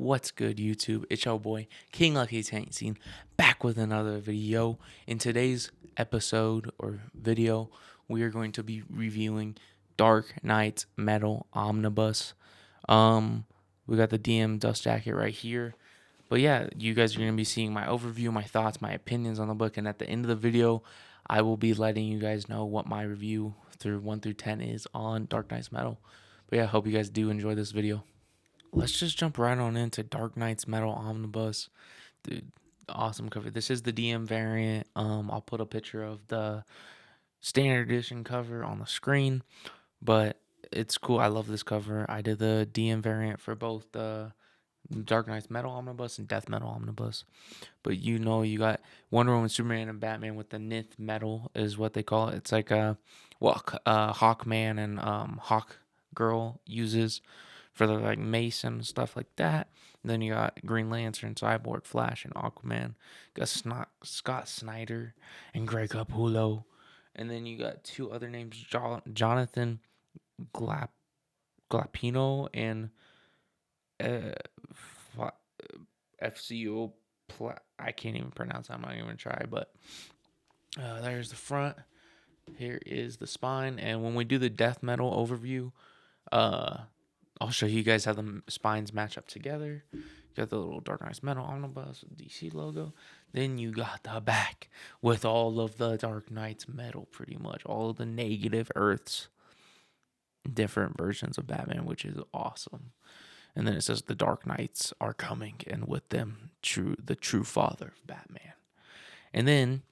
What's good, YouTube? It's your boy, King Lucky Tank Scene, back with another video. In today's episode or video, we are going to be reviewing Dark Knight's Metal Omnibus. We got the DM dust jacket right here. But yeah, you guys are going to be seeing my overview, my thoughts, my opinions on the book, and at the end of the video, I will be letting you guys know what my review through 1 through 10 is on Dark Knight's Metal. But yeah, I hope you guys do enjoy this video. Let's just jump right on into Dark Knight's Metal Omnibus. Dude, awesome cover. This is the DM variant. I'll put a picture of the standard edition cover on the screen, but it's cool. I love this cover. I did the DM variant for both the Dark Knight's Metal Omnibus and Death Metal Omnibus. But you got Wonder Woman, Superman, and Batman with the Nith Metal is what they call it. It's like Hawkman and Hawk Girl uses for the like mace and stuff like that. And then you got Green Lantern, Cyborg, Flash, and Aquaman. You got Scott Snyder and Greg Capullo. And then you got two other names, Jonathan Glapino and FCO. I can't even pronounce that. I'm not even going to try. But there's the front. Here is the spine. And when we do the death metal overview, I'll show you guys how the spines match up together. You got the little Dark Knight's Metal Omnibus DC logo. Then you got the back with all of the Dark Knight's Metal, pretty much. All of the negative Earths. Different versions of Batman, which is awesome. And then it says the Dark Knights are coming, and with them, the true father of Batman. And then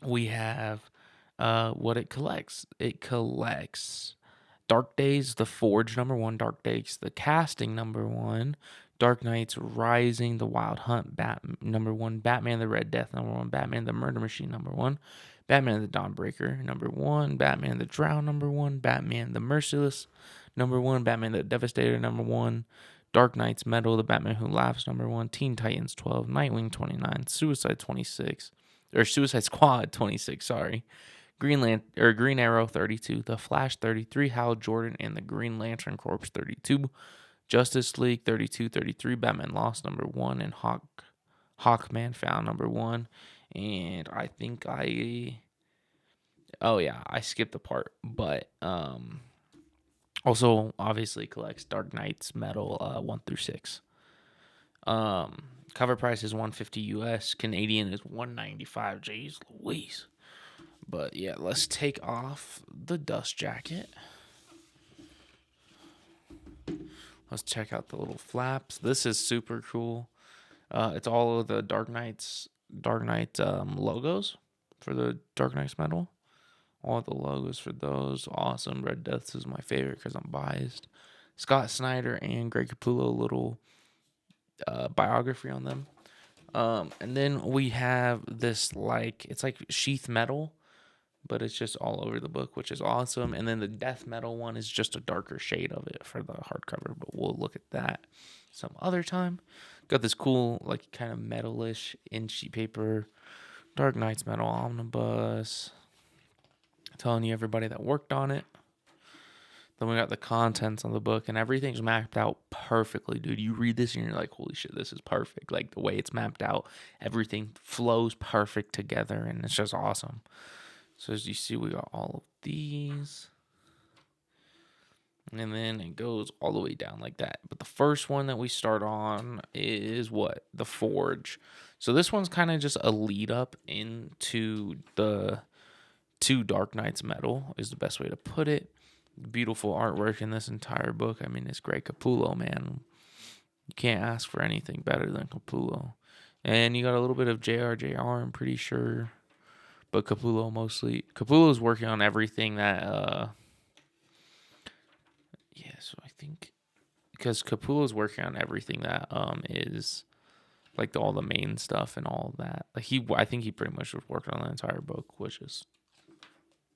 we have what it collects. It collects Dark Days, The Forge, #1, Dark Days, The Casting, #1, Dark Knights Rising, The Wild Hunt, #1, Batman the Red Death, #1, Batman the Murder Machine, #1, Batman the Dawnbreaker, #1, Batman the Drown, #1, Batman the Merciless, #1, Batman the Devastator, #1, Dark Knight's Metal, The Batman Who Laughs, #1, Teen Titans 12, Nightwing 29, Suicide Squad 26, sorry. Green Arrow 32, The Flash 33, Hal Jordan and the Green Lantern Corps 32, Justice League 32, 33, Batman Lost #1, and Hawkman Found #1. And I think I skipped the part, but also obviously collects Dark Knight's Metal 1 through 6. Cover price is $150 US, Canadian is $195. Jeez Louise. But yeah, let's take off the dust jacket. Let's check out the little flaps. This is super cool. It's all of the Dark Knight logos for the Dark Knight's Metal. All the logos for those. Awesome. Red Death is my favorite because I'm biased. Scott Snyder and Greg Capullo, little biography on them. And then we have this it's like sheath metal, but it's just all over the book, which is awesome. And then the death metal one is just a darker shade of it for the hardcover, but we'll look at that some other time. Got this cool, like, kind of metalish inchy paper Dark Knight's Metal Omnibus, telling you everybody that worked on it. Then we got the contents of the book, and everything's mapped out perfectly, dude. You read this and you're like, holy shit, this is perfect. Like, the way it's mapped out, everything flows perfect together, and it's just awesome. So as you see, we got all of these. And then it goes all the way down like that. But the first one that we start on is what? The Forge. So this one's kind of just a lead up into the two Dark Knight's Metal is the best way to put it. Beautiful artwork in this entire book. I mean, it's Greg Capullo, man. You can't ask for anything better than Capullo. And you got a little bit of JR, I'm pretty sure. But Capullo mostly. Capullo's working on everything that, so I think, because Capullo's working on everything that, is, like, all the main stuff and all of that. Like, I think he pretty much was working on the entire book, which is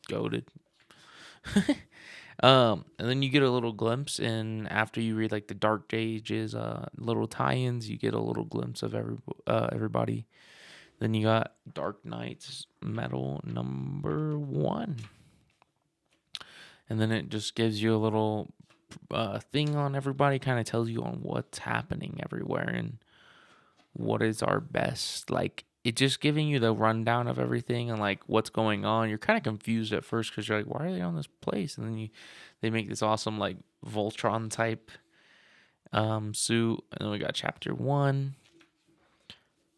goated. And then you get a little glimpse, and after you read, like, the Dark Ages, little tie-ins, you get a little glimpse of everybody. Then you got Dark Knight's Metal #1. And then it just gives you a little thing on everybody. Kind of tells you on what's happening everywhere and what is our best. Like, it just giving you the rundown of everything and like what's going on. You're kind of confused at first because you're like, why are they on this place? And then they make this awesome like Voltron type suit. And then we got chapter 1.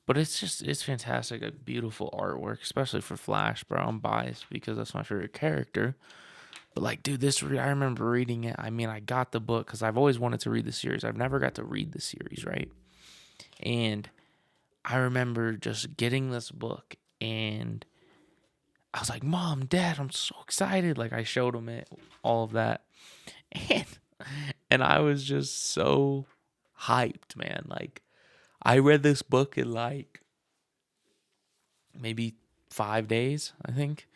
But it's fantastic, like beautiful artwork, especially for Flash, bro. I'm biased because that's my favorite character. But like, dude, I remember reading it. I mean, I got the book because I've always wanted to read the series. I've never got to read the series, right? And I remember just getting this book, and I was like, Mom, Dad, I'm so excited. Like, I showed them it, all of that, and I was just so hyped, man. Like, I read this book in like maybe 5 days, I think,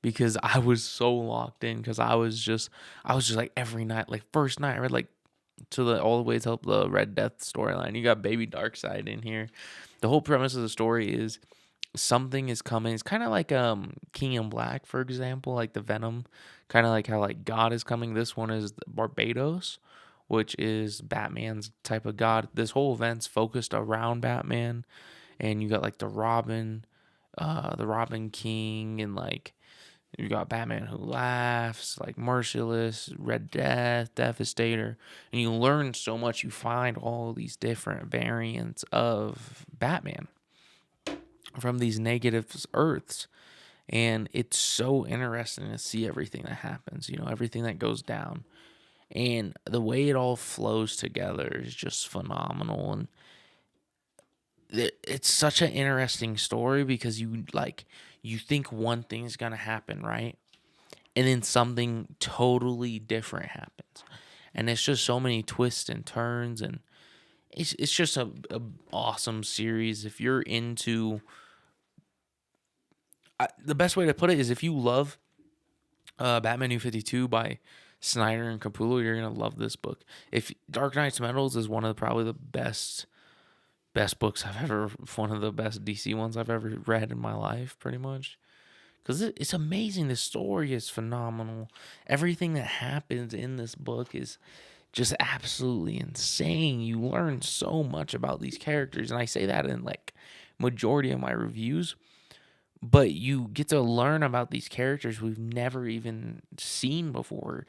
because I was so locked in. Because I was just like every night, like first night I read like to the all the way to the Red Death storyline. You got Baby Darkseid in here. The whole premise of the story is something is coming. It's kind of like King in Black, for example, like the Venom, kind of like how like God is coming. This one is Barbados, which is Batman's type of god. This whole event's focused around Batman, and you got like the Robin King, and like you got Batman Who Laughs, like Merciless, Red Death, Devastator, and you learn so much. You find all these different variants of Batman from these negative Earths, and it's so interesting to see everything that happens. You know, everything that goes down, and the way it all flows together is just phenomenal. And it's such an interesting story because you think one thing's gonna happen, right? And then something totally different happens. And it's just so many twists and turns, and it's just a awesome series. If you're into the best way to put it is if you love Batman New 52 by Snyder and Capullo, you're gonna love this book. If Dark Knight's Metals is probably the best books I've ever, one of the best DC ones I've ever read in my life, pretty much. Because it's amazing. The story is phenomenal. Everything that happens in this book is just absolutely insane. You learn so much about these characters. And I say that in like majority of my reviews. But you get to learn about these characters we've never even seen before.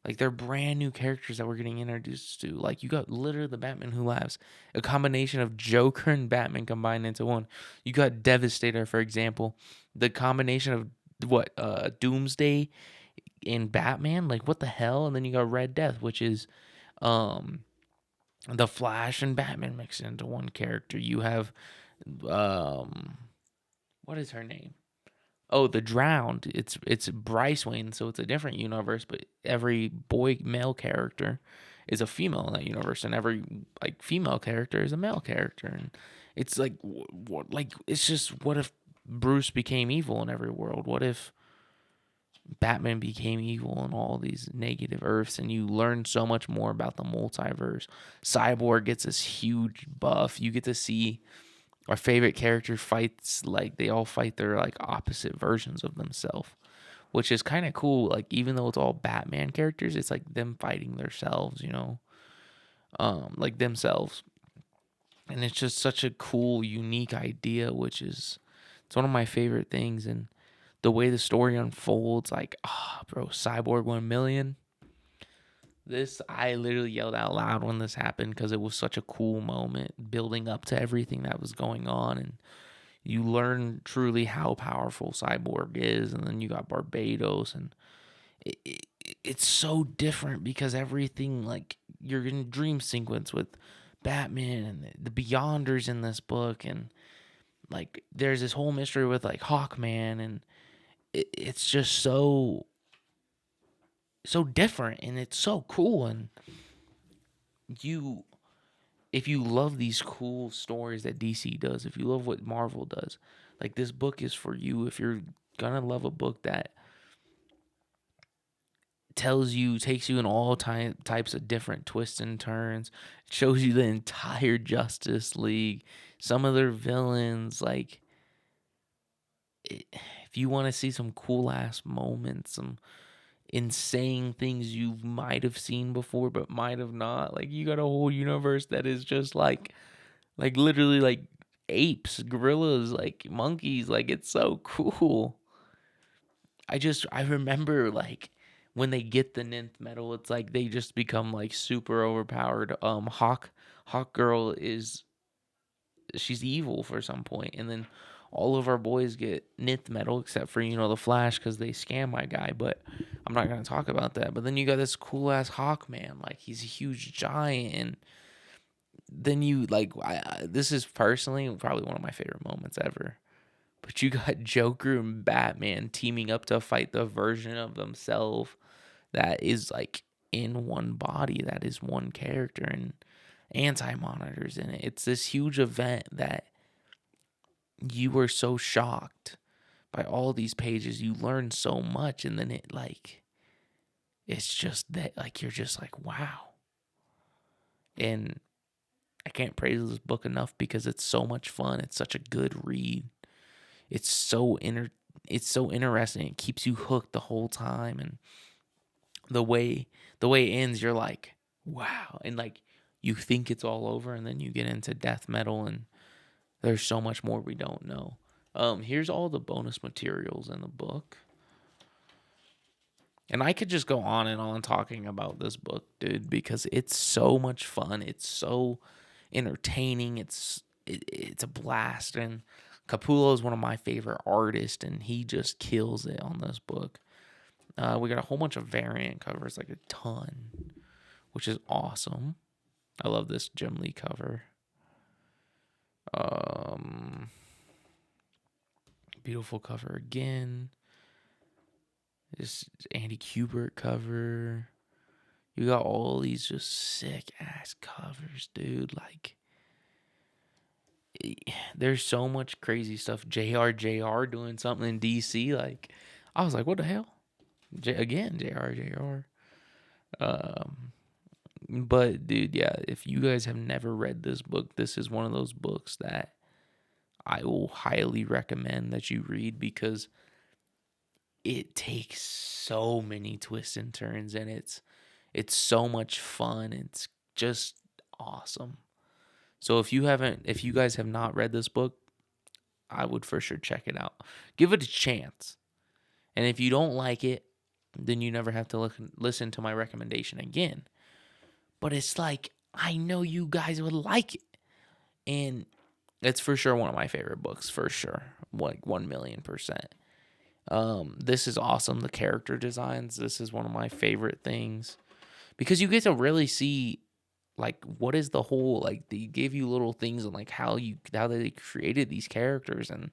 Like, they're brand new characters that we're getting introduced to. Like, you got literally the Batman Who Laughs, a combination of Joker and Batman combined into one. You got Devastator, for example, the combination of Doomsday and Batman. Like, what the hell? And then you got Red Death, which is the Flash and Batman mixed into one character. You have what is her name? Oh, the Drowned. It's Bryce Wayne, so it's a different universe, but every male character is a female in that universe, and every like female character is a male character, and it's like what like it's just, what if Bruce became evil in every world? What if Batman became evil in all these negative Earths? And you learn so much more about the multiverse. Cyborg gets this huge buff. You get to see our favorite character fights, like they all fight their like opposite versions of themselves, which is kind of cool. Like, even though it's all Batman characters, it's like them fighting themselves, you know, like themselves. And it's just such a cool, unique idea, which is, it's one of my favorite things. And the way the story unfolds, like, bro, Cyborg 1 million. I literally yelled out loud when this happened because it was such a cool moment building up to everything that was going on. And you learn truly how powerful Cyborg is. And then you got Barbados. And it's so different because everything, like, you're in a dream sequence with Batman and the Beyonders in this book. And, like, there's this whole mystery with, like, Hawkman. And it's just so different, and it's so cool. And if you love these cool stories that DC does, if you love what Marvel does, like, this book is for you. If you're gonna love a book that takes you in all types of different twists and turns, shows you the entire Justice League, some of their villains, like, if you want to see some cool ass moments, and saying things you might have seen before but might have not. Like, you got a whole universe that is just like literally like apes, gorillas, like monkeys. Like, it's so cool. I remember like when they get the ninth metal, it's like they just become like super overpowered. Hawk Girl is, she's evil for some point, and then all of our boys get ninth metal except for, the Flash, because they scam my guy. But I'm not gonna talk about that. But then you got this cool ass Hawk Man, like he's a huge giant, and then you like this is personally probably one of my favorite moments ever. But you got Joker and Batman teaming up to fight the version of themselves that is like in one body, that is one character, and anti-monitors in it. It's this huge event that you were so shocked by all these pages. You learn so much, and then it's just that, like, you're just like, wow. And I can't praise this book enough because it's so much fun. It's such a good read. It's so interesting. It keeps you hooked the whole time, and the way it ends, you're like, wow. And like, you think it's all over, and then you get into death metal, and there's so much more we don't know. Here's all the bonus materials in the book. And I could just go on and on talking about this book, dude, because it's so much fun. It's so entertaining. It's a blast. And Capullo is one of my favorite artists, and he just kills it on this book. We got a whole bunch of variant covers, like a ton, which is awesome. I love this Jim Lee cover. Beautiful cover again. This Andy Kubert cover. You got all these just sick ass covers, dude. Like, there's so much crazy stuff. JR doing something in DC. Like, I was like, what the hell? JR. But dude, yeah, if you guys have never read this book, this is one of those books that I will highly recommend that you read, because it takes so many twists and turns, and it's so much fun. It's just awesome. So if you guys have not read this book, I would for sure check it out. Give it a chance. And if you don't like it, then you never have to listen to my recommendation again. But it's like, I know you guys would like it. And it's for sure one of my favorite books, for sure. Like 1,000,000%. This is awesome. The character designs, this is one of my favorite things, because you get to really see like what is the whole, like, they give you little things on like how they created these characters, and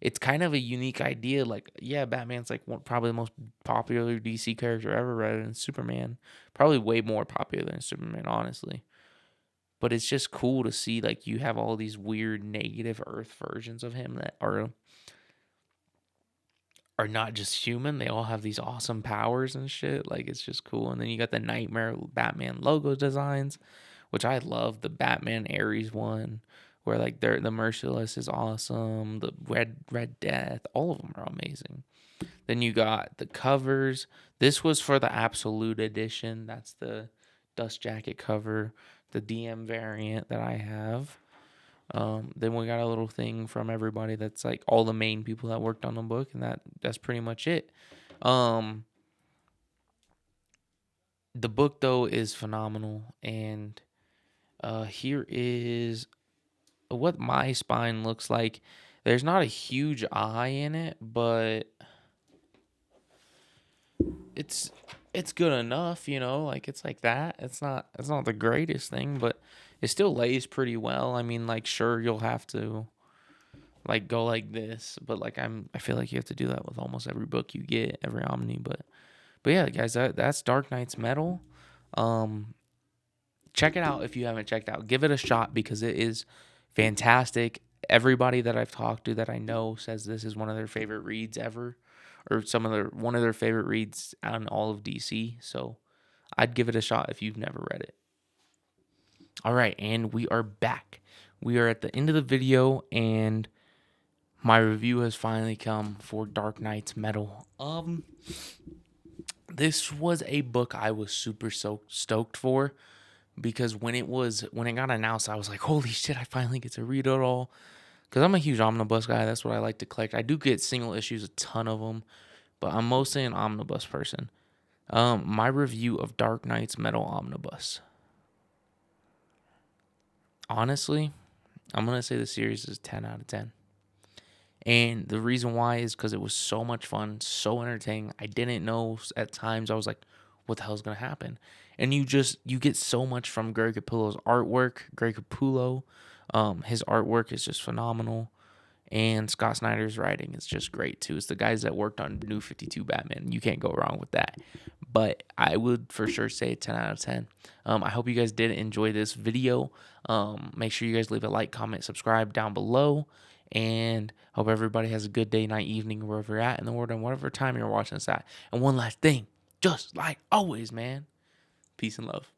it's kind of a unique idea. Like, yeah, Batman's like probably the most popular DC character ever, rather than Superman. Probably way more popular than Superman, honestly. But it's just cool to see, like, you have all these weird negative Earth versions of him that are not just human. They all have these awesome powers and shit. Like, it's just cool. And then you got the Nightmare Batman logo designs, which I love. The Batman Ares one, where like the Merciless is awesome. The Red Death, all of them are amazing. Then you got the covers. This was for the Absolute Edition. That's the Dust Jacket cover, the DM variant that I have. Then we got a little thing from everybody that's like all the main people that worked on the book, and that's pretty much it. The book though is phenomenal, and here is what my spine looks like. There's not a huge eye in it, but it's good enough, like it's like that. It's not the greatest thing, but it still lays pretty well. I mean, like, sure, you'll have to like go like this, but like I feel like you have to do that with almost every book you get, every Omni. But yeah, guys, that's Dark Knight's Metal. Check it out if you haven't checked out. Give it a shot, because it is fantastic. Everybody that I've talked to that I know says this is one of their favorite reads ever, or one of their favorite reads on all of DC. So I'd give it a shot if you've never read it. All right, and we are back. We are at the end of the video, and my review has finally come for Dark Knight's Metal. This was a book I was super stoked for, because when it got announced, I was like, holy shit, I finally get to read it all. Because I'm a huge omnibus guy. That's what I like to collect. I do get single issues, a ton of them, but I'm mostly an omnibus person. My review of Dark Knight's Metal Omnibus. Honestly, I'm going to say the series is 10 out of 10. And the reason why is because it was so much fun, so entertaining. I didn't know at times. I was like, what the hell is going to happen? And you get so much from Greg Capullo's artwork. Greg Capullo, his artwork is just phenomenal. And Scott Snyder's writing is just great too. It's the guys that worked on New 52 Batman. You can't go wrong with that. But I would for sure say 10 out of 10. I hope you guys did enjoy this video. Make sure you guys leave a like, comment, subscribe down below. And hope everybody has a good day, night, evening, wherever you're at in the world and whatever time you're watching this at. And one last thing, just like always, man. Peace and love.